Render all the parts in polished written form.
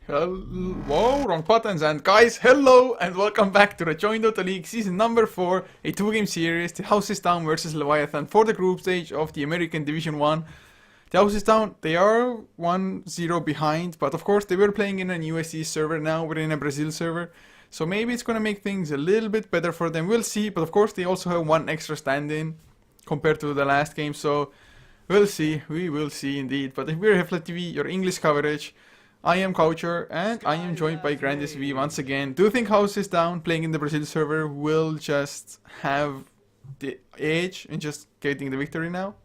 Whoa, wrong buttons. And guys, hello and welcome back to the Join Dota League Season number 4, a 2-game series. The House is Down versus Leviathan for the group stage of the American Division 1. The House is Down, they are 1-0 behind, but of course they were playing in an USD server, now we're in a Brazil server. So maybe it's gonna make things a little bit better for them, we'll see. But of course they also have one extra stand-in compared to the last game, so we'll see, we will see indeed. But if we're HeflaTV, your English coverage, I am Coucher, and I am joined by Grandis V once again. Do you think House is Down, playing in the Brazil server, will just have the edge and just getting the victory now?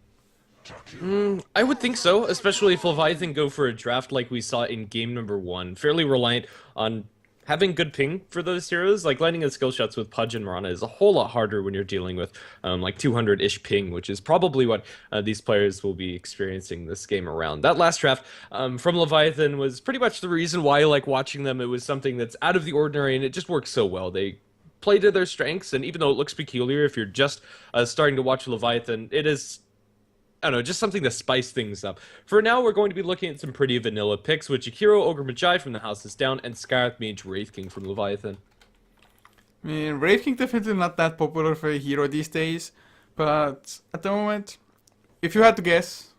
I would think so, especially if Leviathan go for a draft like we saw in game number 1. Fairly reliant on having good ping for those heroes. Like landing the skill shots with Pudge and Mirana is a whole lot harder when you're dealing with like 200-ish ping, which is probably what these players will be experiencing this game around. That last draft from Leviathan was pretty much the reason why I like watching them. It was something that's out of the ordinary and it just works so well. They play to their strengths, and even though it looks peculiar if you're just starting to watch Leviathan, it is, I don't know, just something to spice things up. For now, we're going to be looking at some pretty vanilla picks with Jakiro, Ogre Magi from the House is Down, and Scarlet Mage Wraith King from Leviathan. I mean, Wraith King definitely not that popular for a hero these days, but at the moment, if you had to guess,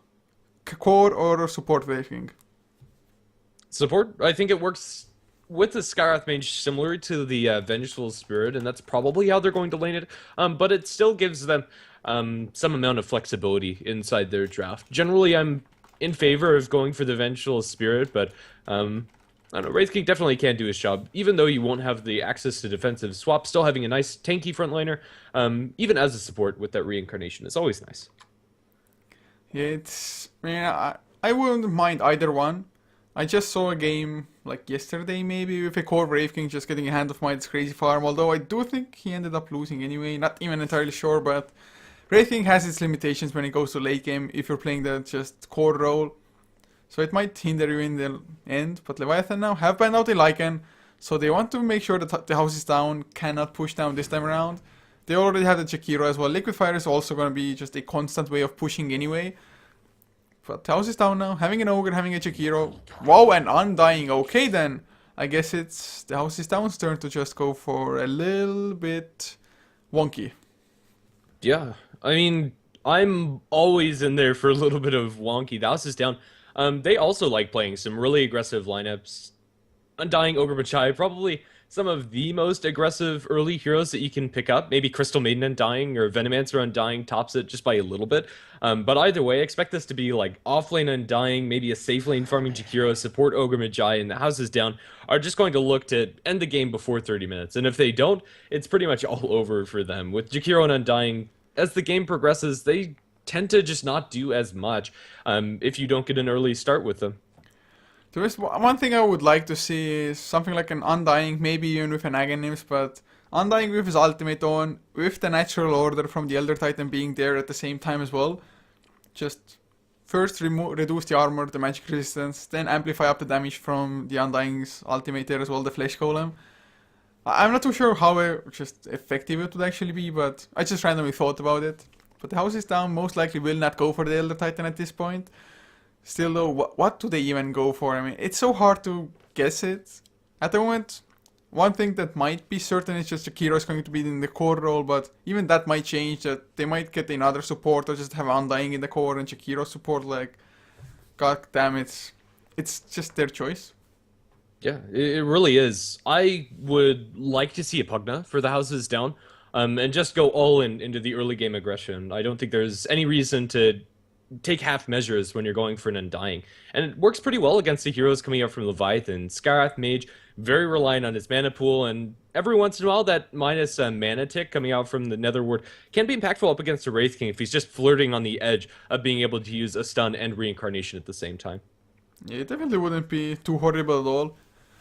core or support Wraith King? Support, I think it works with the Scarlet Mage similar to the Vengeful Spirit, and that's probably how they're going to lane it, but it still gives them some amount of flexibility inside their draft. Generally, I'm in favor of going for the Vengeful Spirit, but I don't know, Wraith King definitely can do his job, even though you won't have the access to defensive swap. Still having a nice tanky frontlaner, even as a support with that reincarnation, is always nice. Yeah, it's, I wouldn't mind either one. I just saw a game like yesterday maybe with a core Wraith King just getting a hand of Might's crazy farm, although I do think he ended up losing anyway, not even entirely sure, but Wraith King has its limitations when it goes to late game if you're playing the just core role. So it might hinder you in the end, but Leviathan now have banned out a Lycan, so they want to make sure that the House is Down cannot push down this time around. They already have the Jakiro as well. Liquid Fire is also going to be just a constant way of pushing anyway. But the House is Down now, having an Ogre, having a Jakiro. Wow, and Undying. Okay then, I guess it's the House is Down's turn to just go for a little bit wonky. Yeah, I mean, I'm always in there for a little bit of wonky. The House is Down. They also like playing some really aggressive lineups. Undying, Ogre Machai, probably some of the most aggressive early heroes that you can pick up. Maybe Crystal Maiden Undying or Venomancer Undying tops it just by a little bit. But either way, I expect this to be like offlane Undying, maybe a safe lane farming Jakiro, support Ogre Magi, and the House is Down are just going to look to end the game before 30 minutes. And if they don't, it's pretty much all over for them. With Jakiro and Undying, as the game progresses, they tend to just not do as much if you don't get an early start with them. There is one thing I would like to see is something like an Undying, maybe even with an Aghanim's, but Undying with his ultimate on, with the natural order from the Elder Titan being there at the same time as well. Just first reduce the armor, the magic resistance, then amplify up the damage from the Undying's ultimate there as well, the Flesh Golem. I'm not too sure how just effective it would actually be, but I just randomly thought about it. But the House is Down most likely will not go for the Elder Titan at this point. Still though, what do they even go for? I mean, it's so hard to guess it. At the moment, one thing that might be certain is just Jakiro is going to be in the core role, but even that might change, that they might get another support or just have Undying in the core and Jakiro support, like, god damn it. It's just their choice. Yeah, it really is. I would like to see a Pugna for the House is Down, and just go all in into the early game aggression. I don't think there's any reason to take half measures when you're going for an Undying. And it works pretty well against the heroes coming out from Leviathan. Skarath Mage, very reliant on his mana pool, and every once in a while that minus mana tick coming out from the Netherward can be impactful up against a Wraith King if he's just flirting on the edge of being able to use a stun and reincarnation at the same time. Yeah, it definitely wouldn't be too horrible at all.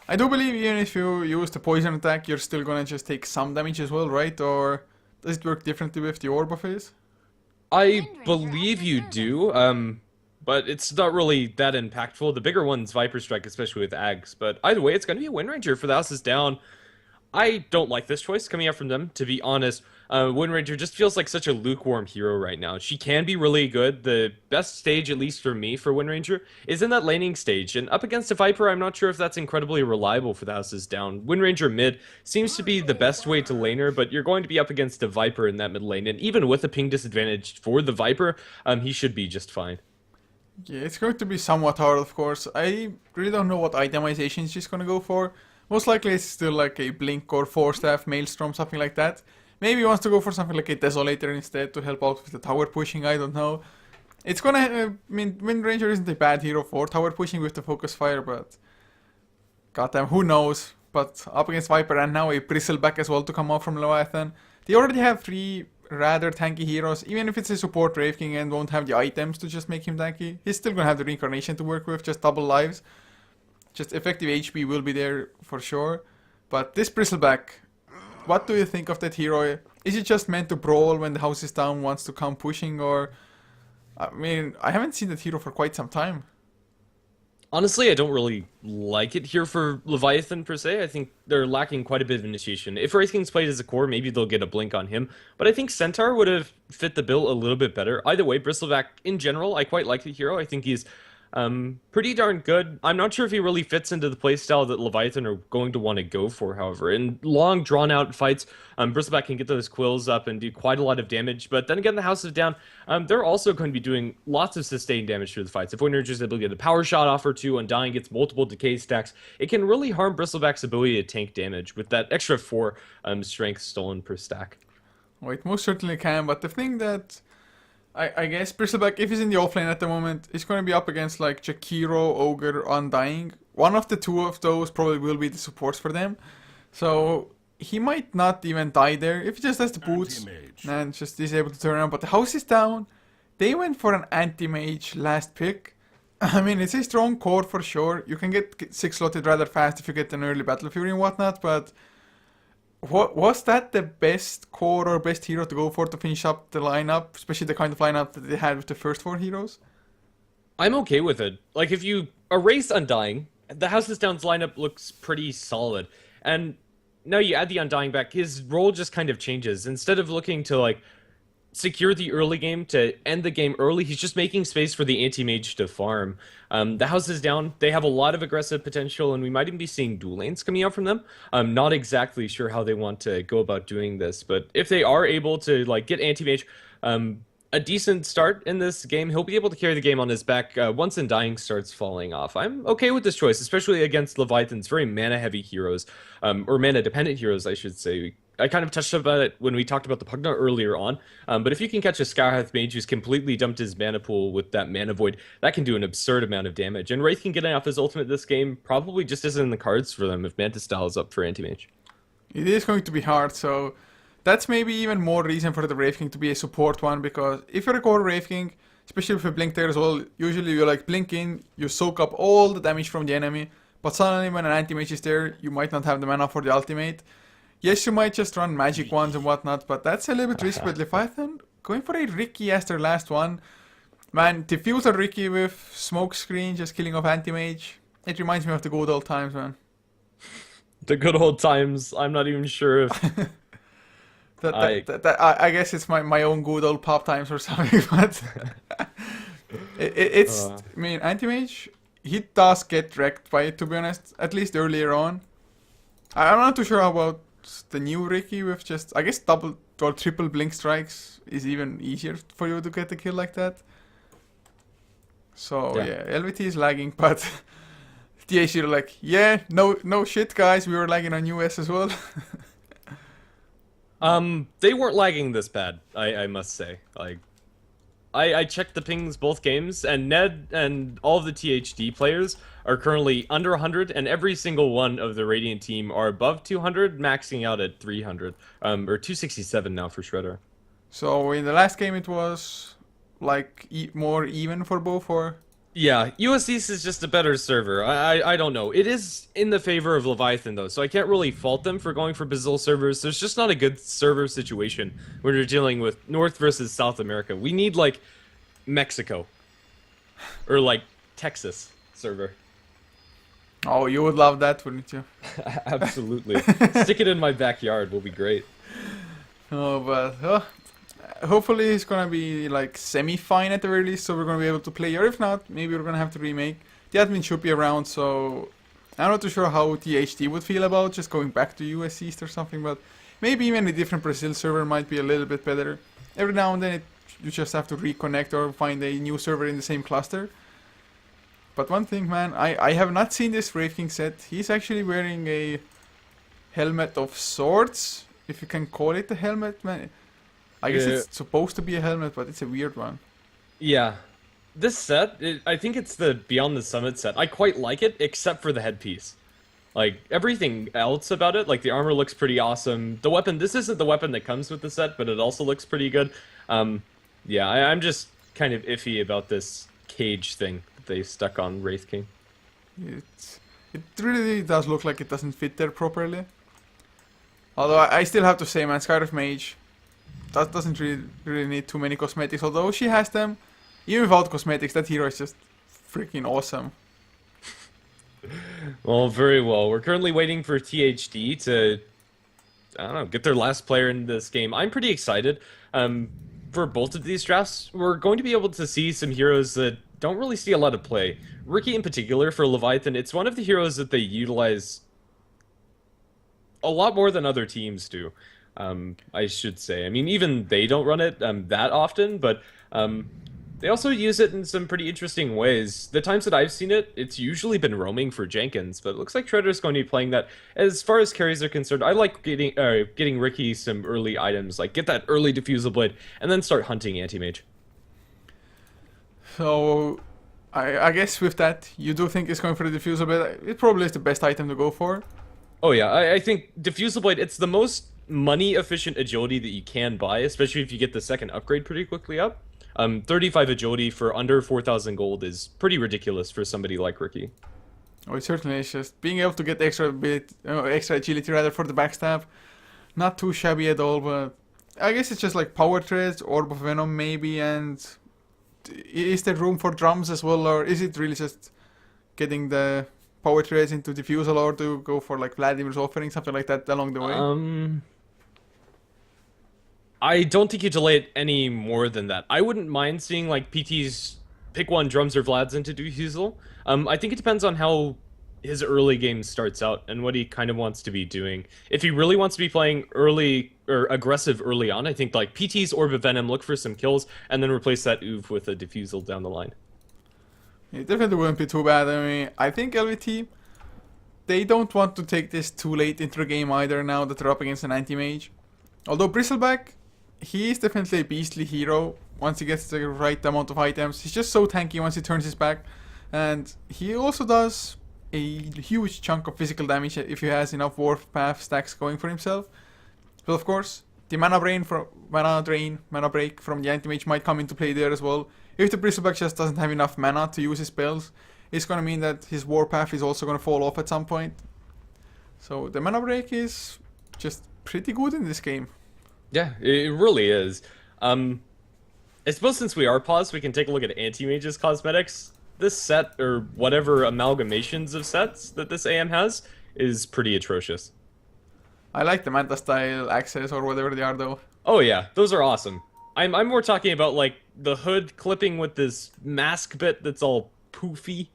I do believe even if you use the poison attack, you're still gonna just take some damage as well, right? Or does it work differently with the orb of his? I believe you do, but it's not really that impactful. The bigger one's Viper Strike, especially with Ags. But either way, it's going to be a Wind Ranger for the House is Down. I don't like this choice coming out from them, to be honest. Wind Ranger just feels like such a lukewarm hero right now. She can be really good. The best stage, at least for me, for Wind Ranger, is in that laning stage. And up against a Viper, I'm not sure if that's incredibly reliable for the houses down. Wind Ranger mid seems to be the best way to lane her, but you're going to be up against a Viper in that mid lane. And even with a ping disadvantage for the Viper, he should be just fine. Yeah, it's going to be somewhat hard, of course. I really don't know what itemization she's going to go for. Most likely it's still like a Blink or Force Staff, Maelstrom, something like that. Maybe he wants to go for something like a Desolator instead to help out with the tower pushing, I don't know. It's gonna, I mean, Wind Ranger isn't a bad hero for tower pushing with the Focus Fire, but goddamn, who knows. But up against Viper and now a Bristleback as well to come out from Leviathan. They already have 3 rather tanky heroes. Even if it's a support Wraith King and won't have the items to just make him tanky, he's still gonna have the Reincarnation to work with, just double lives. Just effective HP will be there for sure. But this Bristleback, what do you think of that hero? Is it just meant to brawl when the house is down, wants to come pushing, or... I mean, I haven't seen that hero for quite some time. Honestly, I don't really like it here for Leviathan per se. I think they're lacking quite a bit of initiation. If Wraith King's played as a core, maybe they'll get a blink on him. But I think Centaur would have fit the bill a little bit better. Either way, Bristleback, in general, I quite like the hero. I think he's pretty darn good. I'm not sure if he really fits into the playstyle that Leviathan are going to want to go for, however. In long, drawn-out fights, Bristleback can get those quills up and do quite a lot of damage, but then again, the House is down. They're also going to be doing lots of sustained damage through the fights. If Winner is able to get a power shot off or two, Undying gets multiple decay stacks, it can really harm Bristleback's ability to tank damage with that extra 4 strength stolen per stack. Well, it most certainly can, but the thing that... I guess Bristleback, if he's in the offlane at the moment, is going to be up against like Jakiro, Ogre, Undying. One of the 2 of those probably will be the supports for them. So he might not even die there if he just has the boots and just is able to turn around. But the house is down. They went for an anti-mage last pick. I mean, it's a strong core for sure. You can get 6 slotted rather fast if you get an early Battle Fury and whatnot, but... Was that the best core or best hero to go for to finish up the lineup, especially the kind of lineup that they had with the first 4 heroes? I'm okay with it. Like, if you erase Undying, the House is Down's lineup looks pretty solid. And now you add the Undying back, his role just kind of changes. Instead of looking to, like, secure the early game to end the game early, he's just making space for the anti-mage to farm. The House is down. They have a lot of aggressive potential, and we might even be seeing dual lanes coming out from them. I'm not exactly sure how they want to go about doing this, but if they are able to like get anti-mage a decent start in this game, he'll be able to carry the game on his back once Undying starts falling off. I'm okay with this choice, especially against Leviathan's very mana-heavy heroes, or mana-dependent heroes, I should say. I kind of touched about it when we talked about the Pugna earlier on, but if you can catch a Scarhath Mage who's completely dumped his mana pool with that Mana Void, that can do an absurd amount of damage. And Wraith can get off his ultimate this game probably just isn't in the cards for them if Mantis Style is up for Anti-Mage. It is going to be hard, so that's maybe even more reason for the Wraith King to be a support one, because if you're a core Wraith King, especially with a blink there as well, usually you like blink in, you soak up all the damage from the enemy, but suddenly when an anti-mage is there, you might not have the mana for the ultimate. Yes, you might just run magic ones and whatnot, but that's a little bit risky with Leviathan. Going for a Ricky as their last one. Man, diffuse a Ricky with smoke screen, just killing off anti-mage. It reminds me of the good old times, man. The good old times, I'm not even sure if... I guess it's my own good old pop times or something, but... I mean, anti-mage, he does get wrecked by it, to be honest, at least earlier on. I'm not too sure about the new Ricky with just, I guess double or triple blink strikes is even easier for you to get a kill like that. So yeah, LVT is lagging, but THD are like, yeah, no shit guys, we were lagging on US as well. They weren't lagging this bad, I must say. Like, I checked the pings both games, and Ned and all of the THD players are currently under 100, and every single one of the Radiant team are above 200, maxing out at 300, or 267 now for Shredder. So in the last game it was like more even for both, or? Yeah, US East is just a better server. I don't know. It is in the favor of Leviathan, though, so I can't really fault them for going for Brazil servers. There's just not a good server situation when you're dealing with North versus South America. We need, like, Mexico. Or, like, Texas server. Oh, you would love that, wouldn't you? Absolutely. Stick it in my backyard will be great. Oh, but hopefully it's gonna be like semi-fine at the very least, so we're gonna be able to play. Or if not, maybe we're gonna have to remake. The admin should be around, so I'm not too sure how THD would feel about just going back to US East or something, but maybe even a different Brazil server might be a little bit better. Every now and then you just have to reconnect or find a new server in the same cluster. But one thing, man, I have not seen this Wraith King set. He's actually wearing a helmet of sorts, if you can call it a helmet, man. I guess Yeah. it's supposed to be a helmet, but it's a weird one. Yeah. This set, I think it's the Beyond the Summit set. I quite like it, except for the headpiece. Like, everything else about it, like the armor looks pretty awesome. The weapon, this isn't the weapon that comes with the set, but it also looks pretty good. Yeah, I'm just kind of iffy about this cage thing that they stuck on Wraith King. It really does look like it doesn't fit there properly. Although I still have to say, man, Skyriff Mage that doesn't really need too many cosmetics. Although she has them, even without cosmetics, that hero is just freaking awesome. Well, very well. We're currently waiting for THD to, I don't know, get their last player in this game. I'm pretty excited. For both of these drafts, we're going to be able to see some heroes that don't really see a lot of play. Riki in particular, for Leviathan, it's one of the heroes that they utilize a lot more than other teams do. I should say. I mean, even they don't run it that often, but they also use it in some pretty interesting ways. The times that I've seen it, it's usually been roaming for Jenkins, but it looks like Shredder's going to be playing that. As far as carries are concerned, I like getting Riki some early items, like get that early Diffusal Blade, and then start hunting Anti-Mage. So, I guess with that, you do think it's going for the Diffusal Blade. It probably is the best item to go for. Oh yeah, I think Diffusal Blade, it's the most money-efficient agility that you can buy, especially if you get the second upgrade pretty quickly up. 35 agility for under 4,000 gold is pretty ridiculous for somebody like Riki. Oh, it certainly is. Just being able to get extra agility rather for the backstab, not too shabby at all. But I guess it's just like power treads, orb of venom maybe, and is there room for drums as well, or is it really just getting the power treads into diffusal, or to go for like Vladimir's offering, something like that along the way? I don't think you delay it any more than that. I wouldn't mind seeing like PT's pick one drums or Vlads into Diffusal. I think it depends on how his early game starts out and what he kind of wants to be doing. If he really wants to be playing early or aggressive early on, I think like PT's Orb of Venom, look for some kills, and then replace that Oov with a Diffusal down the line. It definitely wouldn't be too bad. I mean, I think LVT, they don't want to take this too late into the game either now that they're up against an anti-mage. Although Bristleback, he is definitely a beastly hero once he gets the right amount of items. He's just so tanky once he turns his back. And he also does a huge chunk of physical damage if he has enough Warp Path stacks going for himself. But of course, the mana break from the anti-mage might come into play there as well. If the Bristleback just doesn't have enough mana to use his spells, it's gonna mean that his Warp Path is also gonna fall off at some point. So the mana break is just pretty good in this game. Yeah, it really is. I suppose since we are paused, we can take a look at Anti-Mage's cosmetics. This set, or whatever amalgamations of sets that this AM has, is pretty atrocious. I like the Manta style axes or whatever they are though. Oh yeah, those are awesome. I'm more talking about like the hood clipping with this mask bit that's all poofy,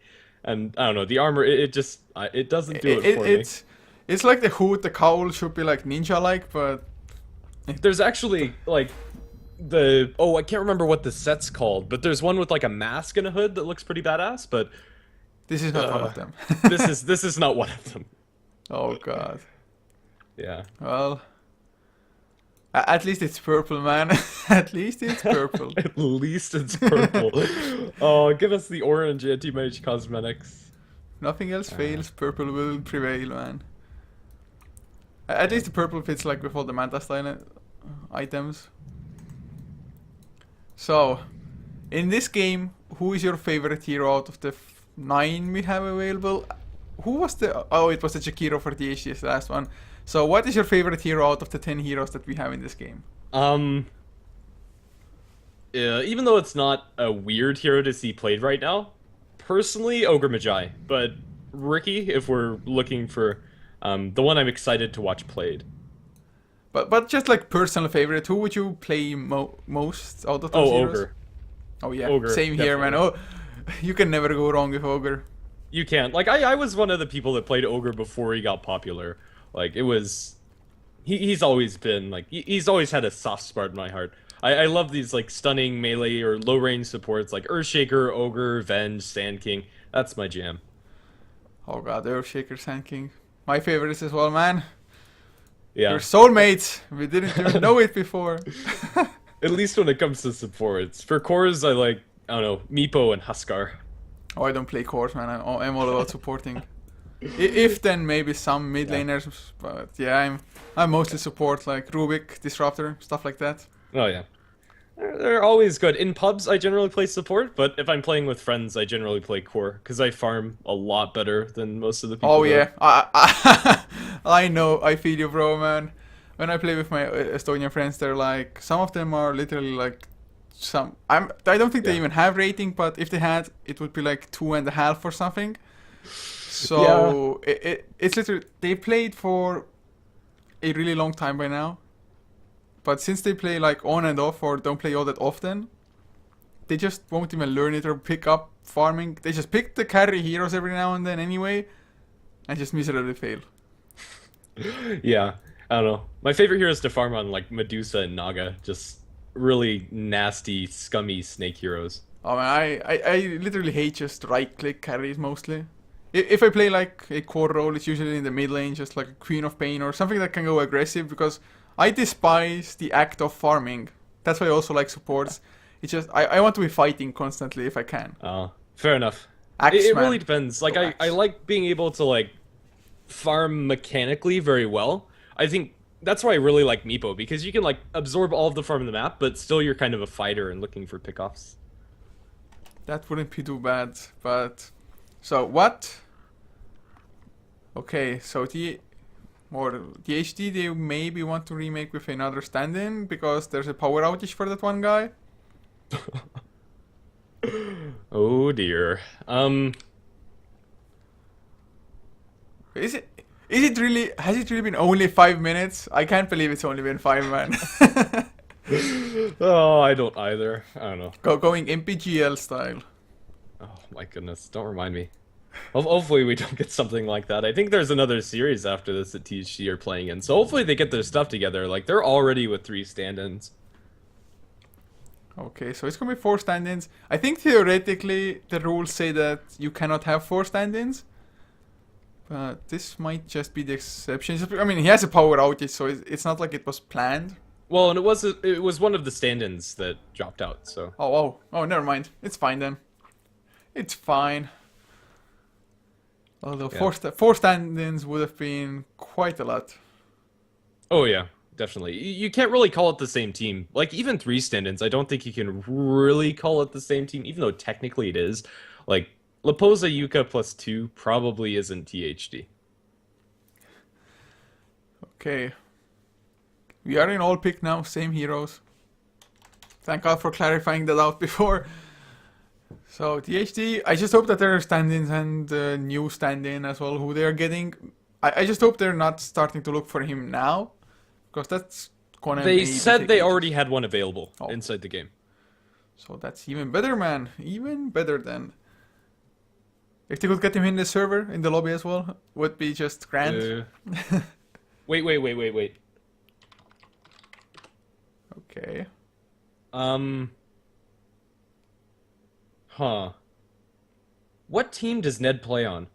and I don't know, the armor, it just it doesn't do it for me. It's like the hood, the cowl should be like ninja-like, but there's actually like I can't remember what the set's called, but there's one with like a mask and a hood that looks pretty badass, but this is not one of them. this is not one of them. Oh god. Yeah. Well, at least it's purple, man. At least it's purple. At least it's purple. Oh, give us the orange anti-mage cosmetics. Nothing else fails, purple will prevail, man. At least the purple fits like with all the Manta style items. So, in this game, who is your favorite hero out of the 9 we have available? Who was the... Oh, it was the Jakiro for THD, the last one. So, what is your favorite hero out of the 10 heroes that we have in this game? Even though it's not a weird hero to see played right now, personally, Ogre Magi. But Ricky if we're looking for the one I'm excited to watch played. But just like personal favorite, who would you play most out of those Oh, heroes? Ogre. Oh yeah, Ogre, same here, man. definitely. Oh, you can never go wrong with Ogre. You can't. Like, I was one of the people that played Ogre before he got popular. Like, it was... he's always been, like, he's always had a soft spot in my heart. I love these, like, stunning melee or low-range supports, like Earthshaker, Ogre, Venge, Sand King. That's my jam. Oh god, Earthshaker, Sand King. My favorites as well, man. We're Yeah. soulmates. We didn't even know it before. At least when it comes to supports. For cores, I like, I don't know, Meepo and Huskar. Oh, I don't play cores, man. I'm all about supporting. If then maybe some mid Yeah. laners, but yeah, I'm mostly support like Rubik, Disruptor, stuff like that. Oh, yeah. They're always good. In pubs, I generally play support, but if I'm playing with friends, I generally play core, because I farm a lot better than most of the people Oh that... yeah, I know, I feel you, bro, man. When I play with my Estonian friends, they're like, some of them are literally like, I don't think they Yeah. even have rating, but if they had, it would be like 2.5 or something. Yeah. So it's literally, they played for a really long time by now. But since they play like on and off or don't play all that often, they just won't even learn it or pick up farming. They just pick the carry heroes every now and then anyway, and just miserably fail. Yeah, I don't know. My favorite heroes to farm on, like Medusa and Naga, just really nasty, scummy snake heroes. Oh man, I literally hate just right click carries mostly. If I play like a core role, it's usually in the mid lane, just like a Queen of Pain or something that can go aggressive because I despise the act of farming. That's why I also like supports. It's just, I want to be fighting constantly if I can. Fair enough. It Axeman. really depends. Like, Go I Axe. like being able to, like, farm mechanically very well. I think that's why I really like Meepo, because you can, like, absorb all of the farm in the map, but still you're kind of a fighter and looking for pickoffs. That wouldn't be too bad, but... So, what? Okay, so the THD they maybe want to remake with another stand-in because there's a power outage for that one guy. Oh dear. Is it? Is it really? Has it really been only 5 minutes? I can't believe it's only been five, man. Oh, I don't either. I don't know. Going MPGL style. Oh my goodness, don't remind me. Hopefully we don't get something like that. I think there's another series after this that THD are playing in, so hopefully they get their stuff together. Like, they're already with 3 stand-ins. Okay, so it's gonna be 4 stand-ins. I think theoretically the rules say that you cannot have 4 stand-ins, but this might just be the exception. I mean, he has a power outage, so it's not like it was planned. Well, and it was one of the stand-ins that dropped out, so... Oh, never mind. It's fine then. It's fine. Although Yeah. four stand-ins would have been quite a lot. Oh yeah, definitely. You can't really call it the same team. Like, even 3 stand-ins, I don't think you can really call it the same team, even though technically it is. Like, Laposa Yuka plus 2 probably isn't THD. Okay. We are in all pick now, same heroes. Thank God for clarifying that out before. So, THD, I just hope that there are stand-ins and new stand-in as well, who they are getting. I just hope they're not starting to look for him now, because that's gonna They maybe said take they ages. already had one available Oh. inside the game. So that's even better, man. Even better then. If they could get him in the server, in the lobby as well, would be just grand. Wait. Okay. Huh. What team does Ned play on?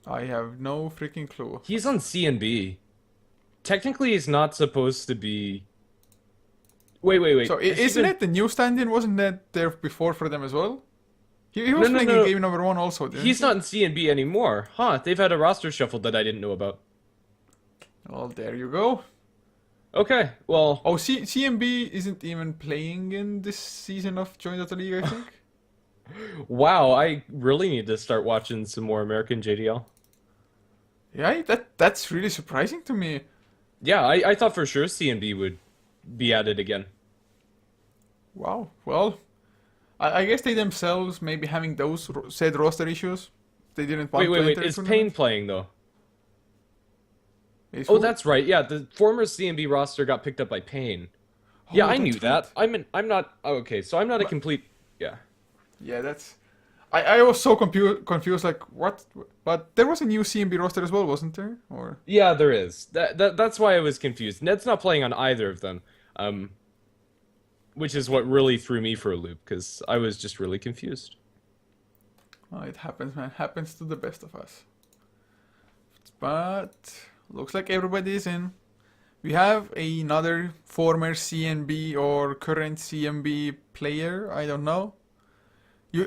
I have no freaking clue. He's on CNB. Technically, he's not supposed to be... Wait. So Has he isn't been- it the new stand-in? Wasn't that there before for them as well? He was No, playing no. in game number 1 also, didn't He's he? not in CNB anymore. Huh, they've had a roster shuffle that I didn't know about. Well, there you go. Okay, well... Oh, CMB isn't even playing in this season of Join Dota League, I think. Wow, I really need to start watching some more American JDL. Yeah, that's really surprising to me. Yeah, I thought for sure CNB would be at it again. Wow. Well, I guess they themselves maybe having those said roster issues. they didn't want to Wait. enter the Is tournament. Payne playing though? Is Oh, who? that's right. Yeah, the former CMB roster got picked up by Payne. Yeah, Oh, I knew that's that. right. I'm not. Oh, okay, so I'm not a complete. Yeah. Yeah, that's. I was so confused, like what? But there was a new CMB roster as well, wasn't there? Or Yeah, there is. That's why I was confused. Ned's not playing on either of them, which is what really threw me for a loop because I was just really confused. oh, it happens, man. Happens to the best of us. But looks like everybody is in. We have another former CNB or current CMB player. I don't know.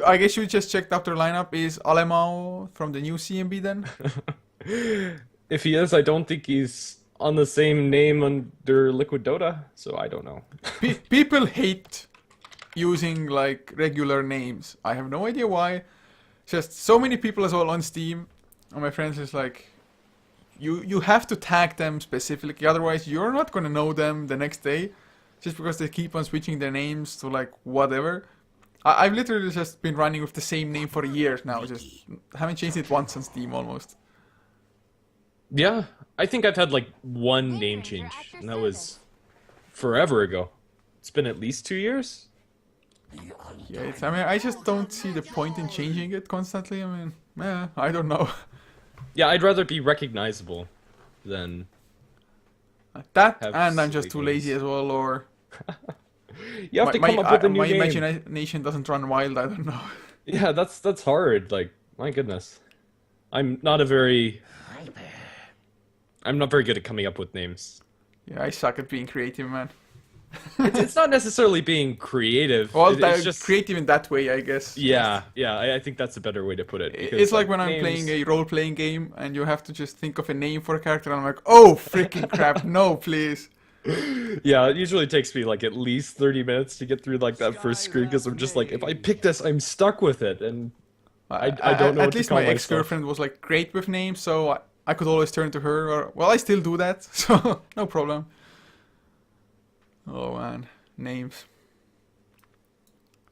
I guess you just checked out their lineup. Is Alemão from the new CMB then? If he is, I don't think he's on the same name under Liquid Dota, so I don't know. People hate using like regular names. I have no idea why. Just so many people as well on Steam. And my friends is like, you have to tag them specifically, otherwise you're not gonna know them the next day, just because they keep on switching their names to like whatever. I've literally just been running with the same name for years now. Just haven't changed it once on Steam almost. Yeah, I think I've had like one name change, and that was forever ago. It's been at least 2 years. Yeah, I mean, I just don't see the point in changing it constantly. I mean, I don't know. Yeah, I'd rather be recognizable than That, have and I'm just silly too lazy names. as well, or You have to come up with a new my name. imagination doesn't run wild. I don't know. Yeah, that's hard. Like, my goodness, I'm not very good at coming up with names. Yeah, I suck at being creative, man. It's not necessarily being creative. Well, It's just creative in that way, I guess. yeah. I think that's a better way to put it. Because, It's like when I'm names- playing a role-playing game and you have to just think of a name for a character, and I'm like, oh, freaking crap, no, please. Yeah, it usually takes me like at least 30 minutes to get through like that first screen because I'm just like, if I pick this, I'm stuck with it, and I don't know what At to least call my myself. ex-girlfriend was like great with names, so I could always turn to her. Or well, I still do that, so no problem. Oh man, names.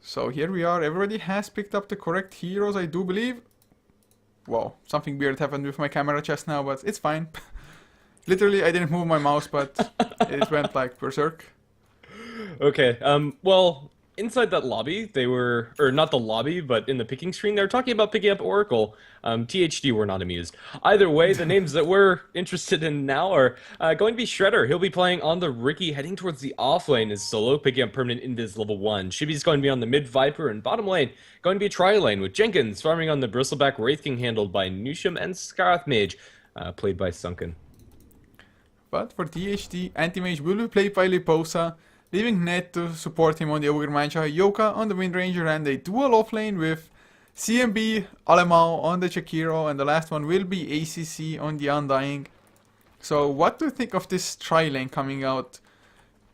So here we are. Everybody has picked up the correct heroes, I do believe. Wow, something weird happened with my camera just now, but it's fine. Literally, I didn't move my mouse, but it went like berserk. Okay, well, inside that lobby, they were, or not the lobby, but in the picking screen, they were talking about picking up Oracle. THD were not amused. Either way, the names that we're interested in now are going to be Shredder. He'll be playing on the Riki, heading towards the off lane as solo, picking up permanent invis level 1. Shibi's going to be on the mid Viper, and bottom lane, going to be tri-lane with Jenkins farming on the Bristleback Wraith King handled by Nusham and Scarth Mage, played by Sunken. But for THD, Anti-Mage will be played by Liposa, leaving Ned to support him on the Ogre Manja, Yoka on the Wind Ranger, and a dual offlane with CMB, Alemão on the Jakiro, and the last one will be ACC on the Undying. So what do you think of this tri-lane coming out?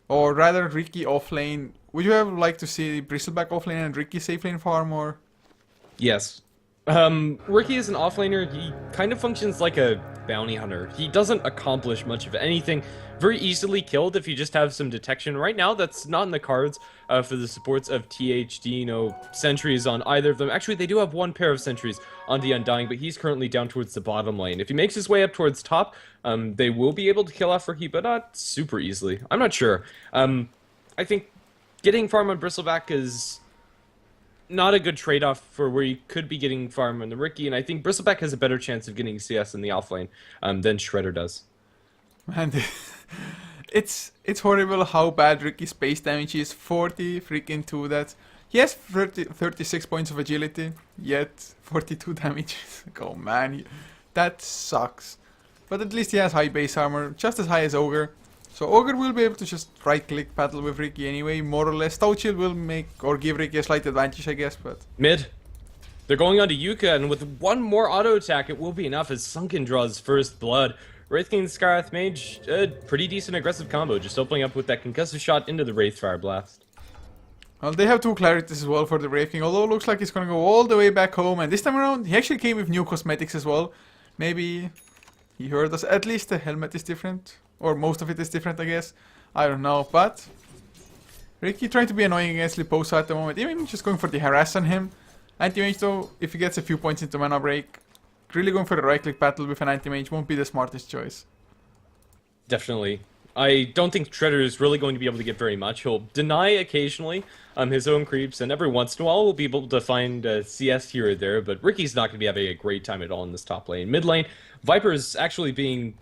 Or rather, Riki offlane? Would you have liked to see Bristleback offlane and Riki safe lane farm, or? Yes. Riki is an offlaner. He kind of functions like a bounty hunter. He doesn't accomplish much of anything. Very easily killed if you just have some detection. Right now, that's not in the cards for the supports of THD. No sentries on either of them. Actually, they do have one pair of sentries on the Undying, but he's currently down towards the bottom lane. If he makes his way up towards top, they will be able to kill off Riki, but not super easily. I'm not sure. I think getting farm on Bristleback is not a good trade-off for where you could be getting farm on the Riki, and I think Bristleback has a better chance of getting CS in the offlane than Shredder does. Man, it's horrible how bad Ricky's base damage is. 40 freaking 2. That he has 36 points of agility, yet 42 damage. Oh man, that sucks. But at least he has high base armor, just as high as Ogre. So Ogre will be able to just right-click battle with Riki anyway, more or less. Stout Shield will make or give Riki a slight advantage, I guess, but... Mid. They're going on to Yuka, and with one more auto attack, it will be enough as Sunken draws first blood. Wraith King Scarth Mage, pretty decent aggressive combo, just opening up with that concussive shot into the Wraith Fire Blast. Well, they have two clarities as well for the Wraith King, although it looks like he's gonna go all the way back home, and this time around, he actually came with new cosmetics as well. Maybe he heard us. At least the helmet is different, or most of it is different, I guess. I don't know, but Riki trying to be annoying against Liposa at the moment, even just going for the harass on him. Anti-Mage though, if he gets a few points into mana break, really going for the right-click battle with an anti-mage won't be the smartest choice. Definitely. I don't think Shredder is really going to be able to get very much. He'll deny occasionally his own creeps, and every once in a while we'll be able to find CS here or there, but Ricky's not going to be having a great time at all in this top lane. Mid lane, Viper's actually being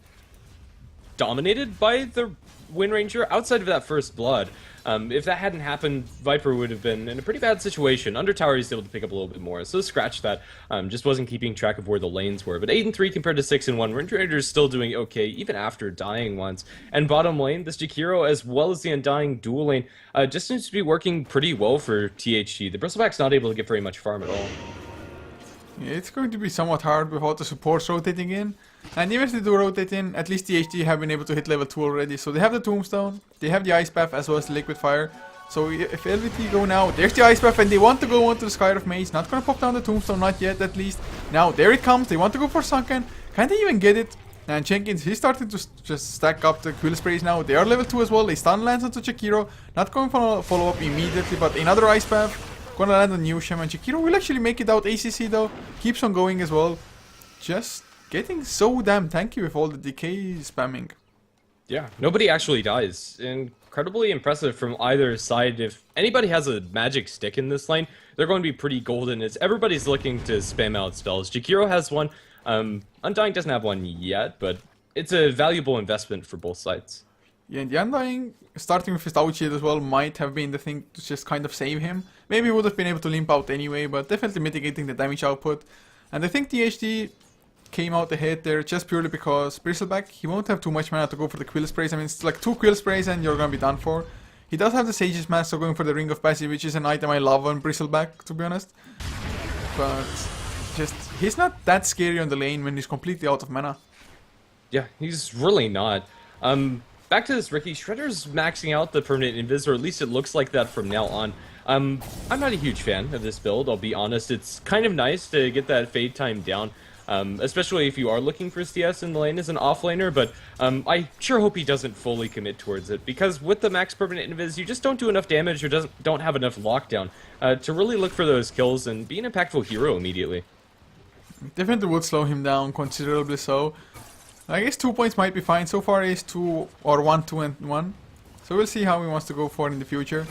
dominated by the Wind Ranger outside of that first blood. If that hadn't happened, Viper would have been in a pretty bad situation. Under tower, he's able to pick up a little bit more, so scratch that. Just wasn't keeping track of where the lanes were. But 8 and 3 compared to 6 and 1, Wind Ranger's still doing okay, even after dying once. And bottom lane, this Jakiro, as well as the Undying dual lane, just seems to be working pretty well for THD. The Bristleback's not able to get very much farm at all. Yeah, it's going to be somewhat hard with all the supports rotating in. And even if they do rotate in, at least THD have been able to hit level 2 already. So they have the Tombstone, they have the Ice Path as well as the Liquid Fire. So if LVT go now, there's the Ice Path and they want to go onto the Sky of Mage. Not gonna pop down the Tombstone, not yet at least. Now there it comes, they want to go for Sunken. Can't they even get it? And Jenkins, he's starting to just stack up the Quill Sprays now. They are level 2 as well, they stun lands onto Jakiro. Not going for a follow up immediately, but another Ice Path. Gonna land on Newsham, and Jakiro will actually make it out. ACC though, keeps on going as well. Just getting so damn tanky with all the decay spamming. Yeah, nobody actually dies. Incredibly impressive from either side. If anybody has a magic stick in this lane, they're going to be pretty golden. It's everybody's looking to spam out spells. Jakiro has one. Undying doesn't have one yet, but it's a valuable investment for both sides. Yeah, and the Undying, starting with his Out Shield as well, might have been the thing to just kind of save him. Maybe he would have been able to limp out anyway, but definitely mitigating the damage output. And I think THD came out ahead there just purely because Bristleback, he won't have too much mana to go for the Quill Sprays. I mean, it's like 2 Quill Sprays and you're gonna be done for. He does have the Sage's Mask, so going for the Ring of Passage, which is an item I love on Bristleback, to be honest. But just, he's not that scary on the lane when he's completely out of mana. Yeah, he's really not. Back to this Ricky, Shredder's maxing out the permanent invis, or at least it looks like that from now on. I'm not a huge fan of this build, I'll be honest. It's kind of nice to get that fade time down, especially if you are looking for CS in the lane as an offlaner, but I sure hope he doesn't fully commit towards it, because with the max permanent invis, you just don't do enough damage or don't have enough lockdown to really look for those kills and be an impactful hero immediately. Definitely would slow him down considerably so. I guess 2 points might be fine. So far he's 2 or 1, 2 and 1. So we'll see how he wants to go for in the future.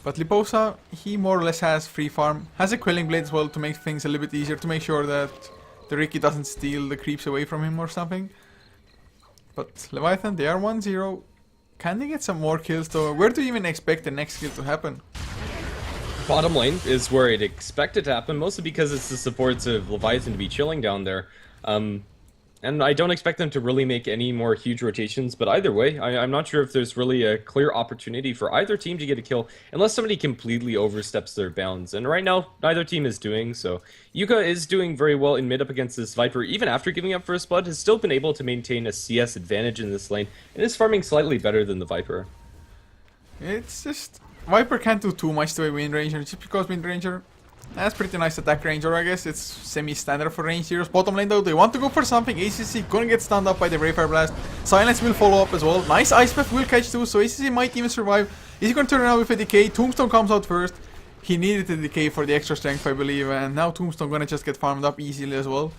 But Liposa, he more or less has free farm. Has a Quelling Blade as well to make things a little bit easier. To make sure that the Ricky doesn't steal the creeps away from him or something. But Leviathan, they are 1-0. Can they get some more kills though? Where do you even expect the next kill to happen? Bottom lane is where I'd expect it to happen, mostly because it's the supports of Leviathan to be chilling down there. And I don't expect them to really make any more huge rotations, but either way, I'm not sure if there's really a clear opportunity for either team to get a kill, unless somebody completely oversteps their bounds. And right now, neither team is doing so. Yuka is doing very well in mid up against this Viper, even after giving up first blood, has still been able to maintain a CS advantage in this lane, and is farming slightly better than the Viper. It's just, Viper can't do too much to a Wind Ranger, just because Wind Ranger has pretty nice attack range, or I guess it's semi-standard for range heroes. Bottom lane though, they want to go for something. ACC gonna get stunned up by the Brave Fire Blast. Silence will follow up as well. Nice Ice Path will catch too, so ACC might even survive. Is he gonna turn around with a decay? Tombstone comes out first. He needed the decay for the extra strength, I believe, and now Tombstone gonna just get farmed up easily as well.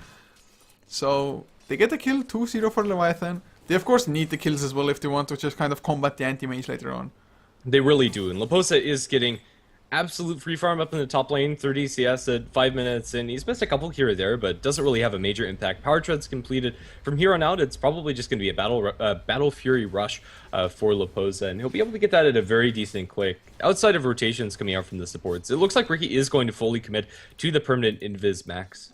So they get the kill, 2-0 for Leviathan. They of course need the kills as well if they want to just kind of combat the anti-mage later on. They really do, and Leposa is getting absolute free farm up in the top lane, 30 CS at 5 minutes, and he's missed a couple here or there, but doesn't really have a major impact. Power Tread's completed. From here on out, it's probably just going to be a Battle Fury rush for Leposa, and he'll be able to get that at a very decent click. Outside of rotations coming out from the supports, it looks like Ricky is going to fully commit to the permanent invis max.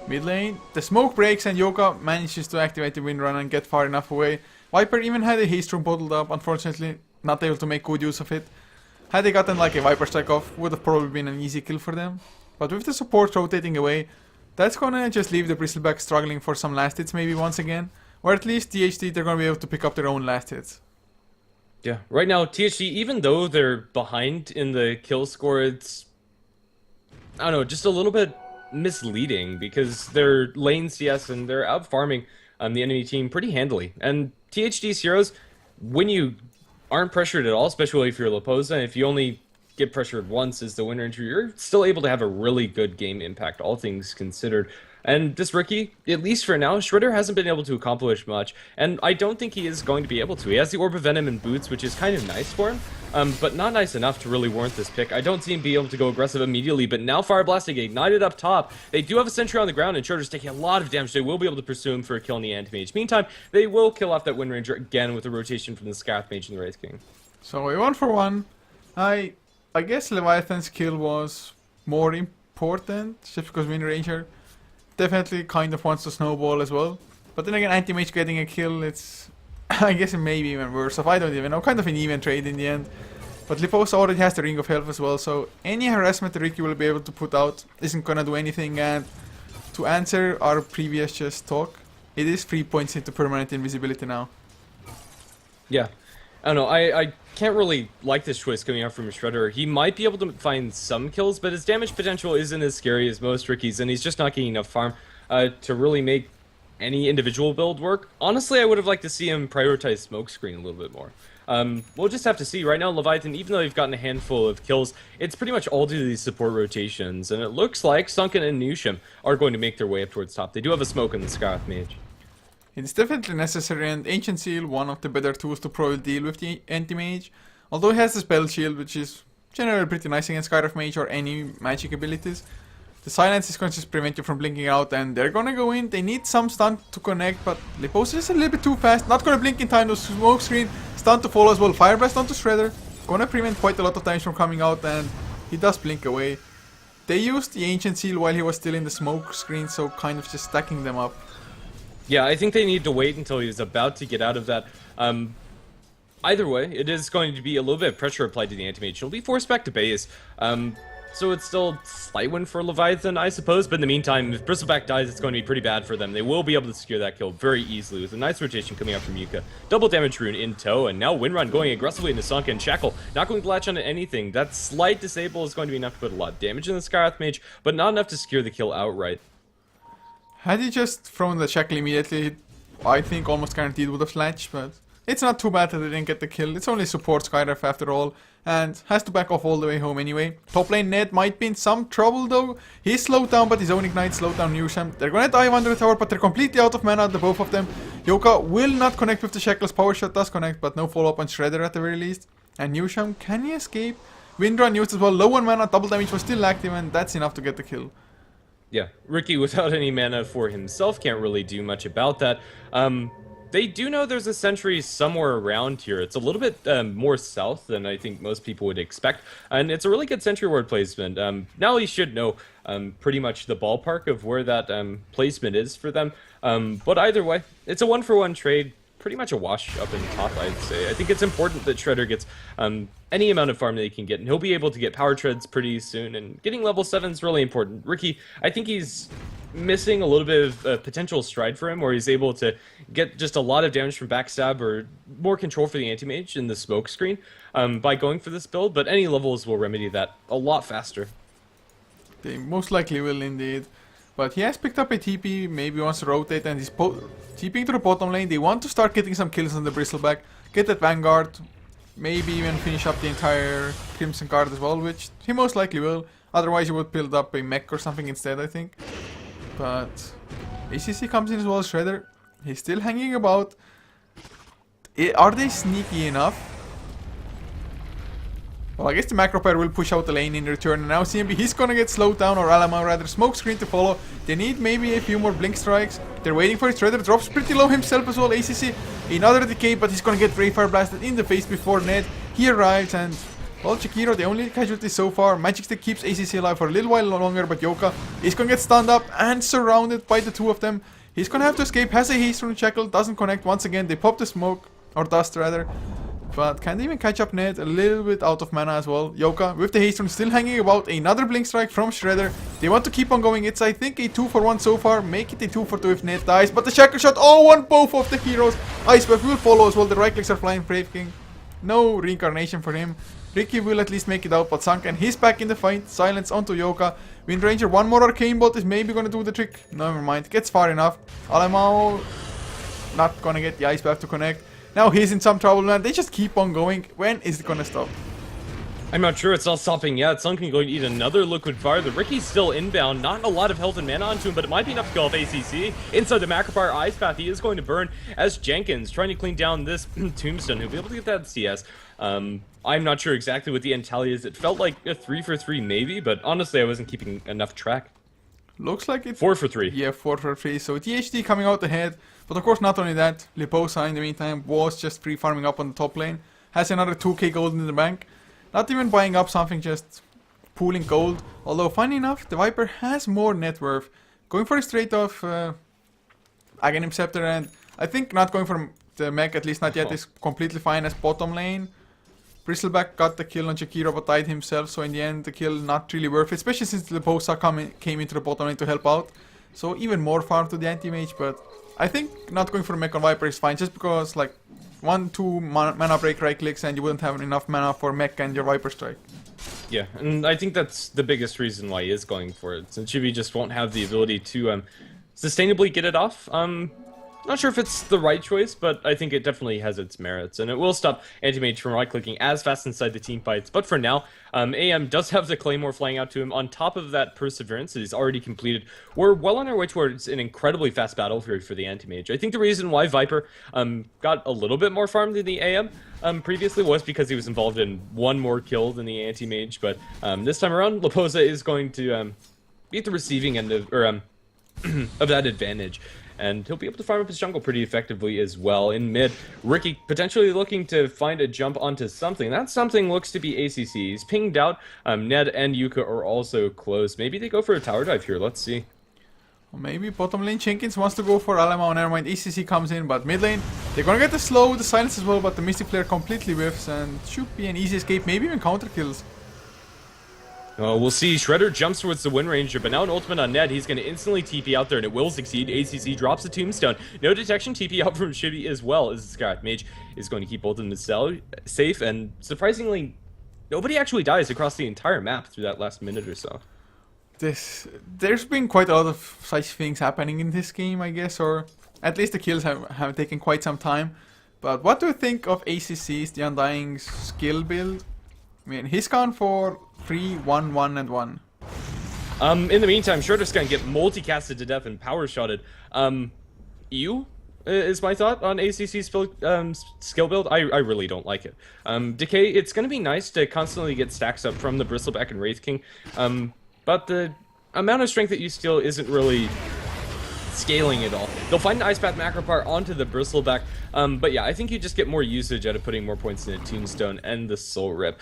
Mid lane, the smoke breaks and Yoka manages to activate the Wind Run and get far enough away. Viper even had a haste room bottled up, unfortunately not able to make good use of it. Had they gotten like a Viper strike off, would have probably been an easy kill for them. But with the support rotating away, that's gonna just leave the Bristleback struggling for some last hits maybe once again. Or at least THD, they're gonna be able to pick up their own last hits. Yeah, right now THD, even though they're behind in the kill score, it's, I don't know, just a little bit misleading, because they're lane CS and they're out farming the enemy team pretty handily. And THD's heroes, when you aren't pressured at all, especially if you're Leposa, and if you only get pressured once as the Wind Ranger, you're still able to have a really good game impact, all things considered. And this rookie, at least for now, Shredder hasn't been able to accomplish much, and I don't think he is going to be able to. He has the Orb of Venom and Boots, which is kind of nice for him, but not nice enough to really warrant this pick. I don't see him be able to go aggressive immediately, but now Fire Blasting ignited up top. They do have a sentry on the ground, and Shredder's taking a lot of damage. They will be able to pursue him for a kill in the Anti-Mage. Meantime, they will kill off that Wind Ranger again with a rotation from the Scath Mage and the Wraith King. So a 1-for-1. I guess Leviathan's kill was more important, just because Wind Ranger definitely kind of wants to snowball as well. But then again, Anti-Mage getting a kill, it's I guess it may be even worse. I don't even know. Kind of an even trade in the end. But Liposa already has the Ring of Health as well, so any harassment Ricky will be able to put out isn't gonna do anything. And to answer our previous just talk, it is 3 points into permanent invisibility now. Yeah. I don't know, I can't really like this choice coming out from Shredder. He might be able to find some kills, but his damage potential isn't as scary as most rookies, and he's just not getting enough farm to really make any individual build work. Honestly, I would have liked to see him prioritize Smokescreen a little bit more. We'll just have to see. Right now, Leviathan, even though they've gotten a handful of kills, it's pretty much all due to these support rotations, and it looks like Sunken and Nusham are going to make their way up towards top. They do have a smoke in the Scath Mage. It's definitely necessary, and Ancient Seal, one of the better tools to probably deal with the Anti-Mage. Although he has the Spell Shield, which is generally pretty nice against Skyriff Mage or any magic abilities. The Silence is going to just prevent you from blinking out, and they're gonna go in. They need some stun to connect, but Liposa is a little bit too fast. Not gonna blink in time, no smoke screen. Stun to follow as well. Fire Blast onto Shredder. Gonna prevent quite a lot of damage from coming out, and he does blink away. They used the Ancient Seal while he was still in the smoke screen, so kind of just stacking them up. Yeah, I think they need to wait until he's about to get out of that. Either way, it is going to be a little bit of pressure applied to the Anti-Mage. He'll be forced back to base. So it's still a slight win for Leviathan, I suppose, but in the meantime, if Bristleback dies, it's going to be pretty bad for them. They will be able to secure that kill very easily with a nice rotation coming out from Yuka. Double damage rune in tow, and now Windrun going aggressively into Sunken. Shackle not going to latch onto anything. That slight disable is going to be enough to put a lot of damage in the Skyrath Mage, but not enough to secure the kill outright. Had he just thrown the Shackle immediately, I think almost guaranteed would have slashed, but it's not too bad that they didn't get the kill. It's only support Skyriff after all, and has to back off all the way home anyway. Top lane Ned might be in some trouble though. He's slowed down, but his own Ignite slowed down Nusham. They're gonna dive under the tower, but they're completely out of mana, the both of them. Yoka will not connect with the Shackle's power shot, does connect, but no follow-up on Shredder at the very least. And Nusham, can he escape? Windrun used as well, low on mana, double damage was still active, and that's enough to get the kill. Yeah, Ricky without any mana for himself can't really do much about that. They do know there's a sentry somewhere around here. It's a little bit more south than I think most people would expect, and it's a really good sentry ward placement. Now he should know pretty much the ballpark of where that placement is for them, but either way, it's a 1-for-1 trade. Pretty much a wash up in top, I'd say. I think it's important that Shredder gets any amount of farm that he can get, and he'll be able to get power treads pretty soon, and getting level 7 is really important. Ricky, I think he's missing a little bit of potential stride for him, where he's able to get just a lot of damage from backstab or more control for the Anti-Mage in the smoke screen by going for this build, but any levels will remedy that a lot faster. They most likely will indeed. But he has picked up a TP, maybe wants to rotate, and he's TPing to the bottom lane. They want to start getting some kills on the Bristleback, get that Vanguard, maybe even finish up the entire Crimson card as well, which he most likely will. Otherwise he would build up a mech or something instead, I think. But ACC comes in as well as Shredder. He's still hanging about. Are they sneaky enough? Well, I guess the Macropyre will push out the lane in return, and now CMB, he's gonna get slowed down, or Alama rather, smoke screen to follow. They need maybe a few more blink strikes. They're waiting for it. Shredder drops pretty low himself as well. ACC, another decay, but he's gonna get Ray Fire blasted in the face before Ned. He arrives, and well, Chikiro, the only casualty so far. Magic Stick keeps ACC alive for a little while longer, but Yoka is gonna get stunned up and surrounded by the two of them. He's gonna have to escape, has a haste from Shackle, doesn't connect once again. They pop the smoke, or dust rather. But can't even catch up Ned, a little bit out of mana as well. Yoka with the haste rune still hanging about, another blink strike from Shredder. They want to keep on going. It's I think a 2-for-1 so far. Make it a 2-for-2 if Ned dies. But the Shackle shot, oh, won both of the heroes. Ice Web will follow as well. The right clicks are flying. Brave King. No reincarnation for him. Ricky will at least make it out, but Sunken, he's back in the fight. Silence onto Yoka. Wind Ranger, one more Arcane Bolt is maybe gonna do the trick. Never mind, gets far enough. Alamao not gonna get the Ice Web to connect. Now he's in some trouble, man. They just keep on going. When is it gonna stop? I'm not sure it's not stopping yet. Sunken going to eat another liquid fire. The Ricky's still inbound. Not a lot of health and mana onto him, but it might be enough to kill off ACC. Inside the Macrofire Ice Path, he is going to burn as Jenkins trying to clean down this Tombstone. He'll be able to get that CS. I'm not sure exactly what the end tally is. It felt like a 3 for 3 maybe, but honestly I wasn't keeping enough track. Looks like it. 4 for 3. Yeah, 4 for 3. So THD coming out ahead. But of course, not only that, Liposa in the meantime was just free farming up on the top lane. Has another 2k gold in the bank. Not even buying up something, just pooling gold. Although, funny enough, the Viper has more net worth. Going for a straight off Aghanim Scepter, and I think not going for the mech, at least not yet, is completely fine as bottom lane. Bristleback got the kill on Jakiro but died himself, so in the end the kill not really worth it, especially since Liposa came into the bottom lane to help out. So even more farm to the anti-mage, but I think not going for a mech on Viper is fine, just because like 1-2 mana break right clicks and you wouldn't have enough mana for mech and your Viper strike. Yeah, and I think that's the biggest reason why he is going for it, since Chibi just won't have the ability to sustainably get it off. Not sure if it's the right choice, but I think it definitely has its merits, and it will stop Anti-Mage from right-clicking as fast inside the team fights. But for now, AM does have the Claymore flying out to him. On top of that Perseverance that he's already completed, we're well on our way towards an incredibly fast battle for the Anti-Mage. I think the reason why Viper got a little bit more farm than the AM previously was because he was involved in one more kill than the Anti-Mage, but this time around, Liposa is going to beat the receiving end of, of that advantage. And he'll be able to farm up his jungle pretty effectively as well. In mid, Ricky potentially looking to find a jump onto something. That something looks to be ACC. He's pinged out. Ned and Yuka are also close. Maybe they go for a tower dive here. Let's see. Or maybe bottom lane Jenkins wants to go for Alamo. Never mind, ACC comes in. But mid lane, they're gonna get the slow, the silence as well. But the Mystic Flare completely whiffs and should be an easy escape. Maybe even counter kills. We'll see. Shredder jumps towards the Wind Ranger, but now an ultimate on Ned. He's going to instantly TP out there, and it will succeed. ACC drops the Tombstone. No detection TP out from Chibi as well, as the Scarlet Mage is going to keep both of them safe, and surprisingly, nobody actually dies across the entire map through that last minute or so. There's been quite a lot of such things happening in this game, I guess, or at least the kills have taken quite some time. But what do you think of ACC's The Undying's skill build? I mean, he's gone for 3, 1, 1, and 1. In the meantime, Shredder's gonna get multicasted to death and power shotted. EU is my thought on ACC's skill build. I really don't like it. Decay, it's gonna be nice to constantly get stacks up from the Bristleback and Wraith King, but the amount of strength that you steal isn't really scaling at all. They'll find an Ice Path Macropar onto the Bristleback, but yeah, I think you just get more usage out of putting more points in the Tombstone and the Soul Rip.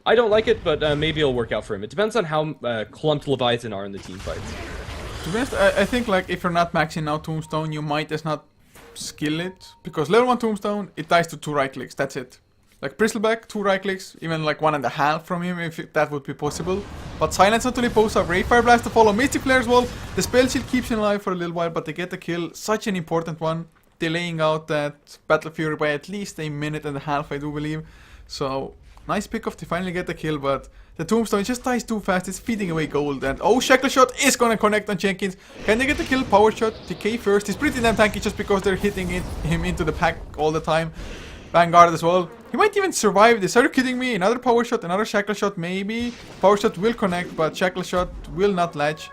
I don't like it, but maybe it'll work out for him. It depends on how clumped Leviathan are in the team fights. To be honest, I think like if you're not maxing out Tombstone, you might just not skill it, because level 1 Tombstone, it dies to 2 right clicks, that's it. Like Bristleback, 2 right clicks, even like 1.5 from him if that would be possible. But Silence onto Liposa, Ray Fire Blast to follow, Mystic Flare as well. The spell shield keeps him alive for a little while, but they get the kill. Such an important one, delaying out that Battle Fury by at least a minute and a half, I do believe. So nice pickoff to finally get the kill, but the Tombstone just dies too fast. It's feeding away gold, and oh, Shackle Shot is gonna connect on Jenkins. Can they get the kill? Power Shot, Decay first. He's pretty damn tanky just because they're hitting him into the pack all the time. Vanguard as well. He might even survive this. Are you kidding me? Another Power Shot, another Shackle Shot, maybe. Power Shot will connect, but Shackle Shot will not latch.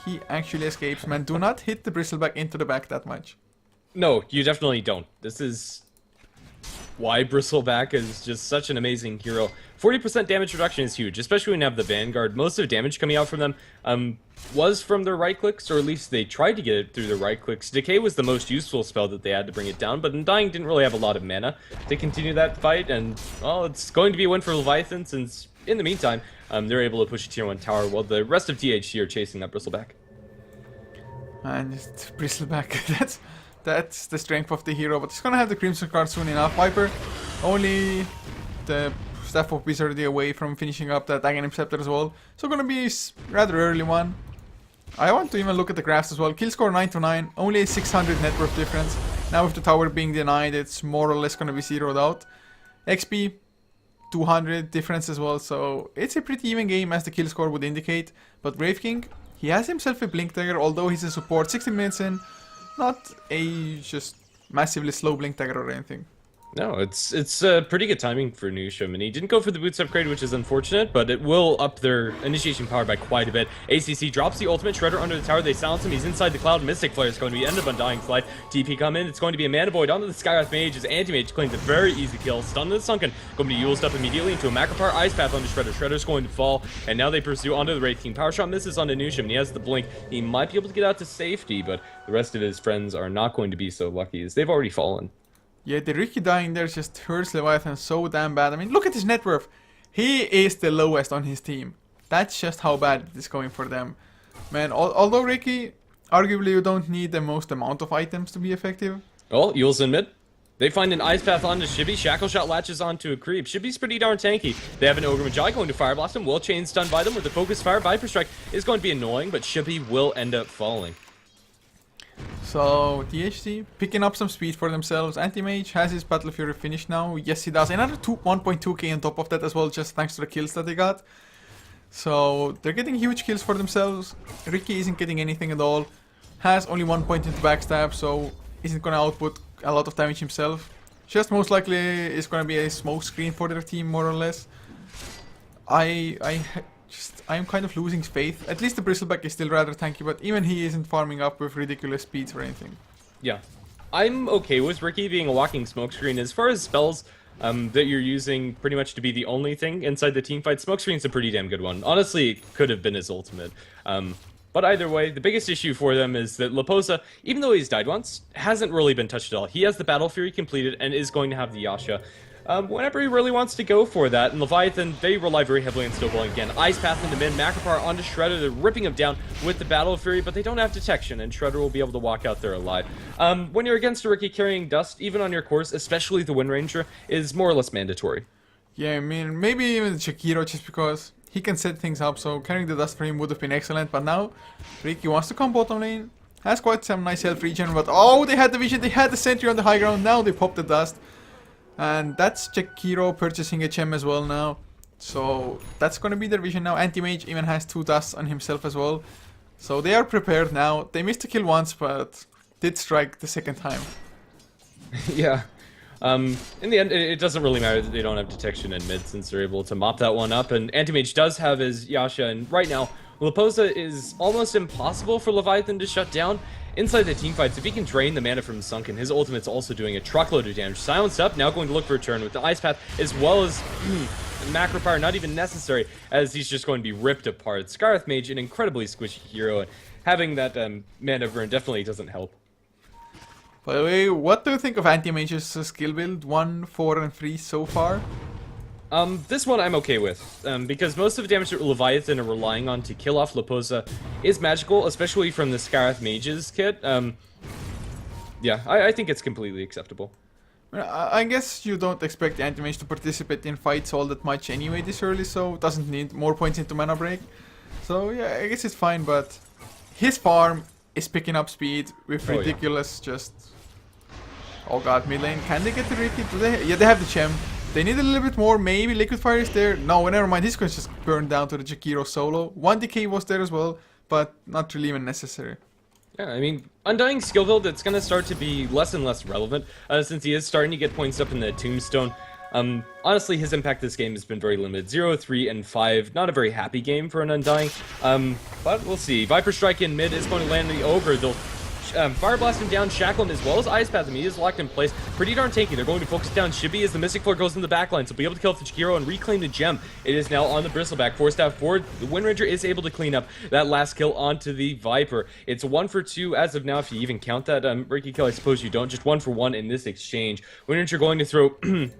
He actually escapes, man. Do not hit the Bristleback into the back that much. No, you definitely don't. This is why Bristleback is just such an amazing hero. 40% damage reduction is huge, especially when you have the Vanguard. Most of the damage coming out from them was from their right clicks, or at least they tried to get it through their right clicks. Decay was the most useful spell that they had to bring it down, but Undying didn't really have a lot of mana to continue that fight, and well, it's going to be a win for Leviathan, since in the meantime, they're able to push a tier 1 tower while the rest of THD are chasing that Bristleback. And just Bristleback, that's the strength of the hero, but he's gonna have the Crimson card soon enough. Viper, only the Staff of Wizardry away from finishing up that Aghanim Scepter as well. So gonna be a rather early one. I want to even look at the graphs as well. Kill score 9 to 9, only a 600 net worth difference. Now with the tower being denied, it's more or less gonna be zeroed out. XP 200 difference as well, so it's a pretty even game as the kill score would indicate. But Brave King, he has himself a Blink Dagger, although he's a support. 60 minutes in, not a just massively slow Blink Dagger or anything. No, it's pretty good timing for Newsham, and he didn't go for the boots upgrade, which is unfortunate, but it will up their initiation power by quite a bit. ACC drops the ultimate, Shredder under the tower, they silence him, he's inside the cloud, Mystic Flare is going to be end of Undying Slide, TP come in, it's going to be a Mana Void onto the Skywrath Mage, as Anti-Mage claims a very easy kill, stun to the Sunken, going to be Yuled up immediately into a Macro Power, Ice Path onto Shredder, Shredder's going to fall, and now they pursue onto the Wraith King, Power Shot misses onto Newsham, and he has the Blink, he might be able to get out to safety, but the rest of his friends are not going to be so lucky, as they've already fallen. Yeah, the Ricky dying there just hurts Leviathan so damn bad. I mean, look at his net worth. He is the lowest on his team. That's just how bad it is going for them. Man, although Ricky, arguably you don't need the most amount of items to be effective. Oh, Yule's in mid. They find an Ice Path onto Shibby. Shackle Shot latches onto a creep. Shibby's pretty darn tanky. They have an Ogre Magi going to Fire Blast him. Will chain stun by them with the Focus Fire. Viper Strike is going to be annoying, but Shibby will end up falling. So, THD picking up some speed for themselves. Anti-Mage has his Battle Fury finished now. Yes, he does. Another 1.2k on top of that as well, just thanks to the kills that they got. So, they're getting huge kills for themselves. Ricky isn't getting anything at all. Has only 1 point into backstab, so isn't gonna output a lot of damage himself. Just most likely is gonna be a smoke screen for their team, more or less. I'm kind of losing faith. At least the Bristleback is still rather tanky, but even he isn't farming up with ridiculous speeds or anything. Yeah. I'm okay with Ricky being a walking smokescreen. As far as spells that you're using pretty much to be the only thing inside the team fight, smokescreen's a pretty damn good one. Honestly, it could have been his ultimate. But either way, the biggest issue for them is that Leposa, even though he's died once, hasn't really been touched at all. He has the Battle Fury completed and is going to have the Yasha. Whenever he really wants to go for that. And Leviathan, they rely very heavily on snowballing again. Ice Path into mid, Macropar onto Shredder, they're ripping him down with the Battle Fury, but they don't have detection, and Shredder will be able to walk out there alive. When you're against a Ricky carrying Dust, even on your course, especially the Wind Ranger, is more or less mandatory. Yeah, I mean, maybe even Shakiro, just because he can set things up, so carrying the Dust for him would have been excellent, but now Ricky wants to come bottom lane, has quite some nice health regen, but oh, they had the vision, they had the sentry on the high ground, now they pop the Dust. And that's Jakiro purchasing a gem as well now. So that's gonna be their vision now. Anti-Mage even has 2 dusts on himself as well. So they are prepared now. They missed a kill once, but did strike the second time. Yeah. In the end, it doesn't really matter that they don't have detection in mid, since they're able to mop that one up. And Anti-Mage does have his Yasha, and right now, Leposa is almost impossible for Leviathan to shut down. Inside the team fights, if he can drain the mana from Sunken, his ultimate's also doing a truckload of damage. Silenced up, now going to look for a turn with the Ice Path, as well as Macro Power, not even necessary, as he's just going to be ripped apart. Skywrath Mage, an incredibly squishy hero, and having that mana burn definitely doesn't help. By the way, what do you think of Anti-Mage's skill build? 1, 4, and 3 so far? This one I'm okay with, because most of the damage that Leviathan are relying on to kill off Leposa is magical, especially from the Skywrath Mage's kit. Yeah, I think it's completely acceptable. I guess you don't expect the Anti-Mage to participate in fights all that much anyway this early, so doesn't need more points into mana break. So yeah, I guess it's fine, but his farm is picking up speed with ridiculous Oh god, mid lane, can they get the Ricky? Yeah, they have the gem. They need a little bit more, maybe Liquid Fire is there. No, never mind, his could just burn down to the Jakiro solo. 1 decay was there as well, but not really even necessary. Yeah, I mean, Undying skill build, it's going to start to be less and less relevant, since he is starting to get points up in the Tombstone. Honestly, his impact this game has been very limited. 0, 3, and 5, not a very happy game for an Undying, but we'll see. Viper Strike in mid is going to land the Ogre. They'll Fire Blast him down, shackle him, as well as Ice Path him. He is locked in place. Pretty darn tanky. They're going to focus down Shibby as the Mystic Flare goes in the backline, so be able to kill off the Chikiro and reclaim the gem. It is now on the Bristleback. Force staff forward. The Wind Ranger is able to clean up that last kill onto the Viper. It's 1 for 2 as of now, if you even count that Ricky kill. I suppose you don't. Just 1 for 1 in this exchange. Wind Ranger going to throw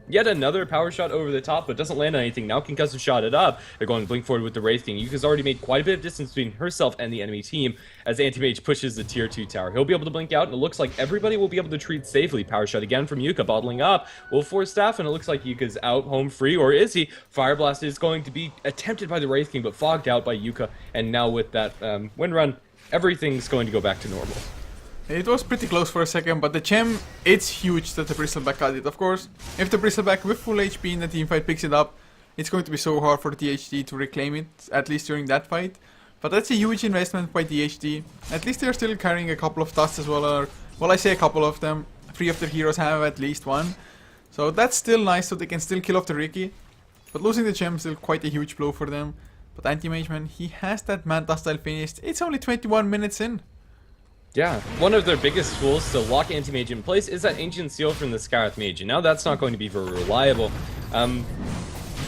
yet another power shot over the top, but doesn't land on anything. Now concussive shot it up. They're going to blink forward with the Wraith King. Yuka's already made quite a bit of distance between herself and the enemy team as Anti-Mage pushes the tier 2 tower. He'll be able to blink out, and it looks like everybody will be able to treat safely. Power shot again from Yuka, bottling up. Will force staff, and it looks like Yuka's out home free, or is he? Fire Blast is going to be attempted by the Wraith King, but fogged out by Yuka, and now with that wind run, everything's going to go back to normal. It was pretty close for a second, but the gem, it's huge that the Bristleback got it. Of course, if the Bristleback with full HP in the teamfight picks it up, it's going to be so hard for THD to reclaim it, at least during that fight. But that's a huge investment by THD. At least they're still carrying a couple of dusts as well. Well, I say a couple of them. 3 of their heroes have at least one. So that's still nice, so they can still kill off the Riki. But losing the gem is still quite a huge blow for them. But Anti-Mage, man, he has that Manta style finished. It's only 21 minutes in. Yeah, one of their biggest tools to lock Anti-Mage in place is that Ancient Seal from the Scarith Mage, and now that's not going to be very reliable.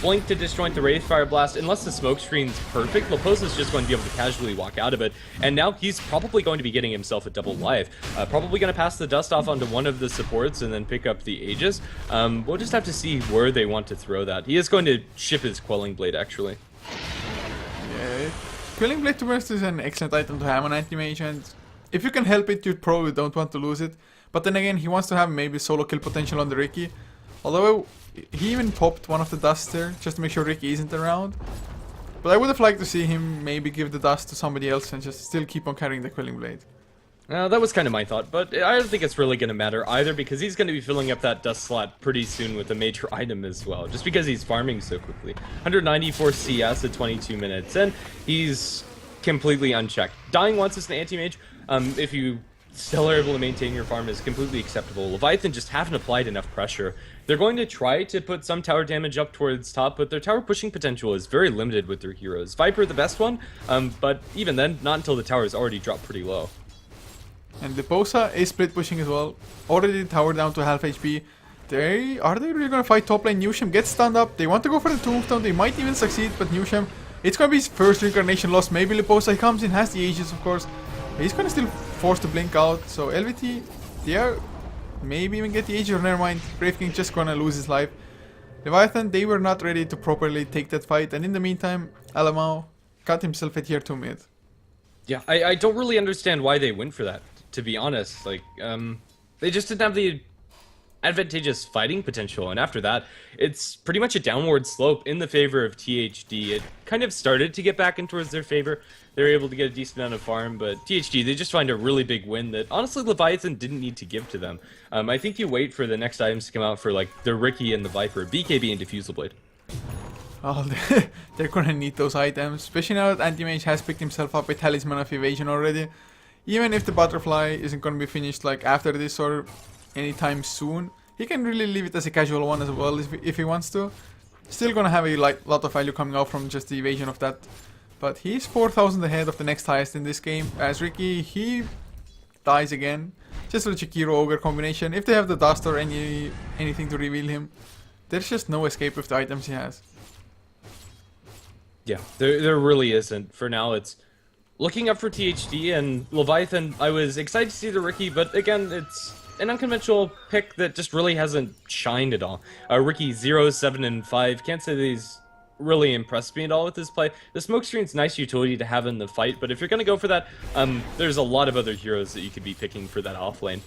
Blink to disjoint the Wraith Fire Blast, unless the smoke screen's perfect, Leposa's just going to be able to casually walk out of it, and now he's probably going to be getting himself a double life. Probably going to pass the dust off onto one of the supports and then pick up the Aegis. We'll just have to see where they want to throw that. He is going to ship his Quelling Blade, actually. Yeah, Quelling Blade to be honest is an excellent item to have on Anti-Mage, and if you can help it, you probably don't want to lose it. But then again, he wants to have maybe solo kill potential on the Riki. Although he even popped one of the dust there, just to make sure Riki isn't around. But I would have liked to see him maybe give the dust to somebody else and just still keep on carrying the Quelling Blade. That was kind of my thought, but I don't think it's really going to matter either, because he's going to be filling up that dust slot pretty soon with a major item as well, just because he's farming so quickly. 194 CS at 22 minutes, and he's completely unchecked. Dying once as an anti-mage, if you still are able to maintain your farm, is completely acceptable. Leviathan just haven't applied enough pressure. They're going to try to put some tower damage up towards top, but their tower pushing potential is very limited with their heroes. Viper the best one, but even then, not until the tower is already dropped pretty low. And Leposa is split pushing as well. Already tower down to half HP. Are they really gonna fight top lane? Newsham gets stunned up. They want to go for the tombstone. They might even succeed, but Newsham, it's gonna be his first reincarnation loss. Maybe Leposa, he comes in, has the Aegis of course. He's gonna still force to blink out. So LVT, they are maybe even get the Aegis, or never mind. Brave King just gonna lose his life. Leviathan, they were not ready to properly take that fight. And in the meantime, Alamau got himself a tier 2 mid. Yeah, I don't really understand why they went for that, to be honest. Like, they just didn't have the advantageous fighting potential, and after that, it's pretty much a downward slope in the favor of THD. It kind of started to get back in towards their favor. They were able to get a decent amount of farm, but THD, they just find a really big win that, honestly, Leviathan didn't need to give to them. I think you wait for the next items to come out for, like, the Riki and the Viper, BKB and Diffusal Blade. Oh, they're gonna need those items, especially now that Anti-Mage has picked himself up a Talisman of Evasion already. Even if the Butterfly isn't gonna be finished like after this or anytime soon, he can really leave it as a casual one as well if he wants to. Still gonna have a lot of value coming out from just the evasion of that. But he's 4,000 ahead of the next highest in this game. As Riki, he dies again. Just for the Chikiro Ogre combination. If they have the dust or anything to reveal him, there's just no escape with the items he has. Yeah, there really isn't. For now, it's looking up for THD, and Leviathan, I was excited to see the Riki, but again, it's an unconventional pick that just really hasn't shined at all. Riki 0, 7, and 5. Can't say that he's really impressed me at all with this play. The smokescreen's nice utility to have in the fight, but if you're going to go for that, there's a lot of other heroes that you could be picking for that off lane.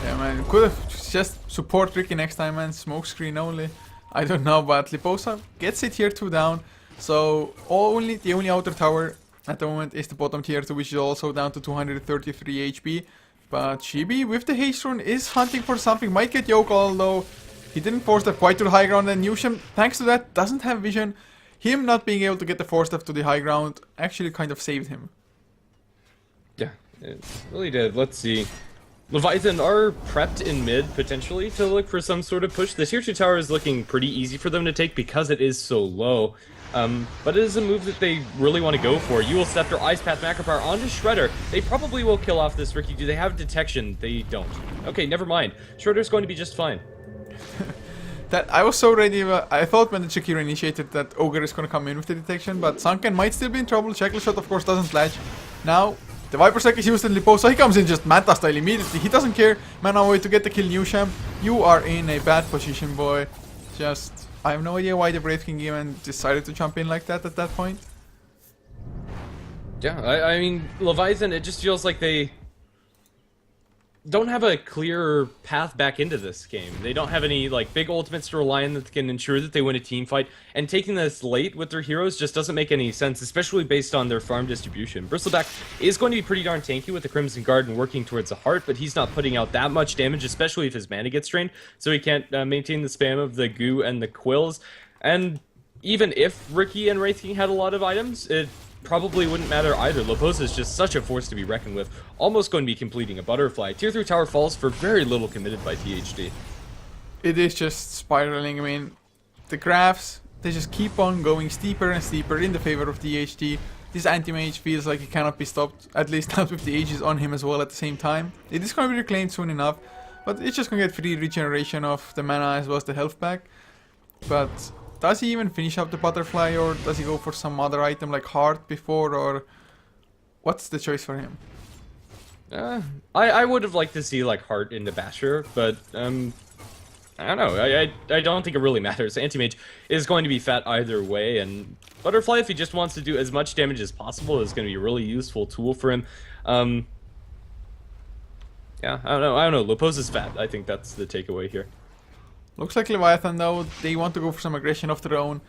Yeah, man, could have just support Riki next time, man. Smokescreen only. I don't know, but Leposa gets it tier 2 down. So the only outer tower at the moment is the bottom tier 2, which is also down to 233 HP. But Chibi with the haste rune is hunting for something, might get Yoke, although he didn't force step quite to the high ground, and Newsham, thanks to that, doesn't have vision. Him not being able to get the force step to the high ground actually kind of saved him. Yeah, it really did. Let's see. Leviathan are prepped in mid, potentially, to look for some sort of push. The tier 2 tower is looking pretty easy for them to take because it is so low. But it is a move that they really want to go for. Eul Scepter, Ice Path, Macro Power onto Shredder. They probably will kill off this Riki. Do they have detection? They don't. Okay, never mind. Shredder's going to be just fine. I was so ready. I thought when the Chikiro initiated that Ogre is going to come in with the detection, but Sunken might still be in trouble. Shackle Shot, of course, doesn't latch. Now, the Viper Sec is used in Lipo, so he comes in just Manta style immediately. He doesn't care. Man away to get the kill, Newsham. You are in a bad position, boy. I have no idea why the Brave King even decided to jump in like that at that point. Yeah, I mean, Leviathan, it just feels like they don't have a clear path back into this game. They don't have any like big ultimates to rely on that can ensure that they win a team fight, and taking this late with their heroes just doesn't make any sense, especially based on their farm distribution. Bristleback is going to be pretty darn tanky with the Crimson Guard and working towards the heart, but he's not putting out that much damage, especially if his mana gets drained, so he can't maintain the spam of the goo and the quills. And even if Riki and Wraith King had a lot of items, it probably wouldn't matter either. Leposa is just such a force to be reckoned with. Almost going to be completing a Butterfly. Tier 3 tower falls for very little committed by THD. It is just spiraling. I mean, the graphs, they just keep on going steeper and steeper in the favor of THD. This anti-mage feels like he cannot be stopped, at least not with the ages on him as well at the same time. It is going to be reclaimed soon enough, but it's just going to get free regeneration of the mana as well as the health back. But does he even finish up the butterfly, or does he go for some other item like heart before, or what's the choice for him? I would have liked to see like heart in the basher, but I don't know. I don't think it really matters. Anti-mage is going to be fat either way, and butterfly, if he just wants to do as much damage as possible, is going to be a really useful tool for him. Yeah, I don't know. Lopos is fat. I think that's the takeaway here. Looks like Leviathan though, they want to go for some aggression of their own.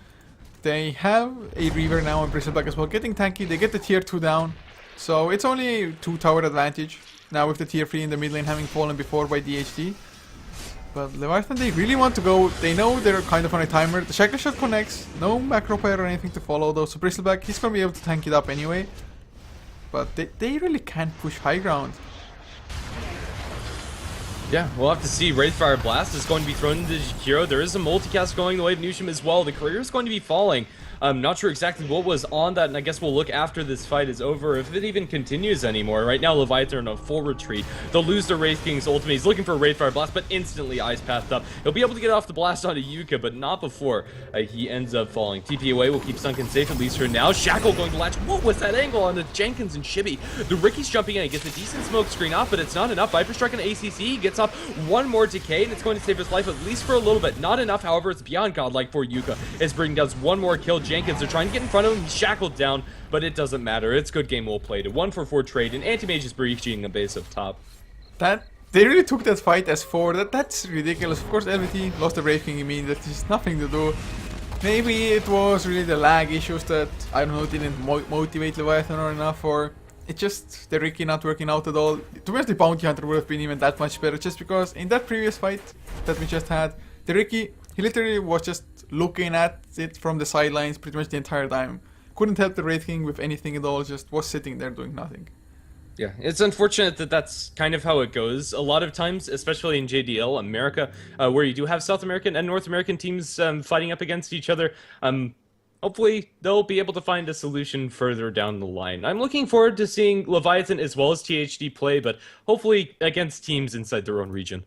They have a Reaver now on Bristleback as well, getting tanky. They get the tier 2 down, so it's only a 2 tower advantage now with the tier 3 in the mid lane having fallen before by DHD. But Leviathan, they really want to go. They know they're kind of on a timer. The Shackle Shot connects, no macro pair or anything to follow though, so Bristleback, he's going to be able to tank it up anyway. But they really can't push high ground. Yeah, we'll have to see. Wraithfire Blast is going to be thrown into Jakiro. There is a multicast going the way of Nushim as well. The career is going to be falling. I'm not sure exactly what was on that, and I guess we'll look after this fight is over if it even continues anymore. Right now, Leviathan are in a full retreat. They'll lose their Wraith King's ultimate. He's looking for a Wraithfire Blast, but instantly Ice Pathed up. He'll be able to get off the blast onto Yuka, but not before he ends up falling. TP away will keep Sunken safe, at least for now. Shackle going to latch. What was that angle on the Jenkins and Chibi? The Ricky's jumping in. He gets a decent smoke screen off, but it's not enough. Viper Strike on ACC. He gets off one more decay, and it's going to save his life at least for a little bit. Not enough, however, it's beyond godlike for Yuka. As Britain does one more kill. Jenkins, they're trying to get in front of him. He's shackled down, but it doesn't matter. It's good game well played. A 1-for-4 trade, and Anti-Mage is breaching a base up top. They really took that fight as 4. That's ridiculous. Of course, LVT lost the Brave King. I mean, that is nothing to do. Maybe it was really the lag issues that, I don't know, didn't motivate Leviathan or enough, or it's just the Ricky not working out at all. To be honest, the Bounty Hunter would have been even that much better, just because in that previous fight that we just had, the Ricky, he literally was just looking at it from the sidelines pretty much the entire time. Couldn't help the Wraith King with anything at all, just was sitting there doing nothing. Yeah, it's unfortunate that that's kind of how it goes. A lot of times, especially in JDL, America, where you do have South American and North American teams fighting up against each other, hopefully they'll be able to find a solution further down the line. I'm looking forward to seeing Leviathan as well as THD play, but hopefully against teams inside their own region.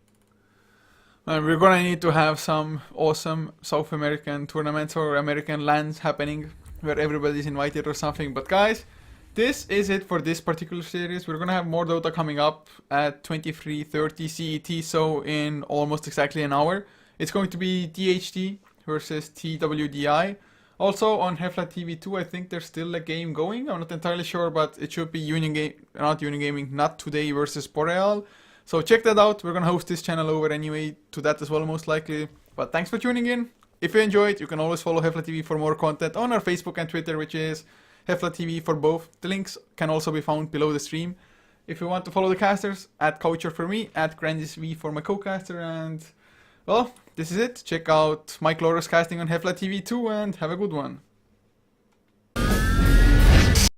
We're gonna need to have some awesome South American tournaments or American lands happening where everybody's invited or something. But guys, this is it for this particular series. We're gonna have more Dota coming up at 23:30 CET, so in almost exactly an hour. It's going to be THD versus TWDI. Also on HeflaTV 2, I think there's still a game going. I'm not entirely sure, but it should be not Union Gaming, not today versus Boreal. So check that out. We're gonna host this channel over anyway to that as well, most likely. But thanks for tuning in. If you enjoyed, you can always follow HeflaTV for more content on our Facebook and Twitter, which is HeflaTV for both. The links can also be found below the stream. If you want to follow the casters, at Coucher for me, at GrandisV for my co-caster, and well, this is it. Check out Mike Laura's casting on HeflaTV 2 and have a good one.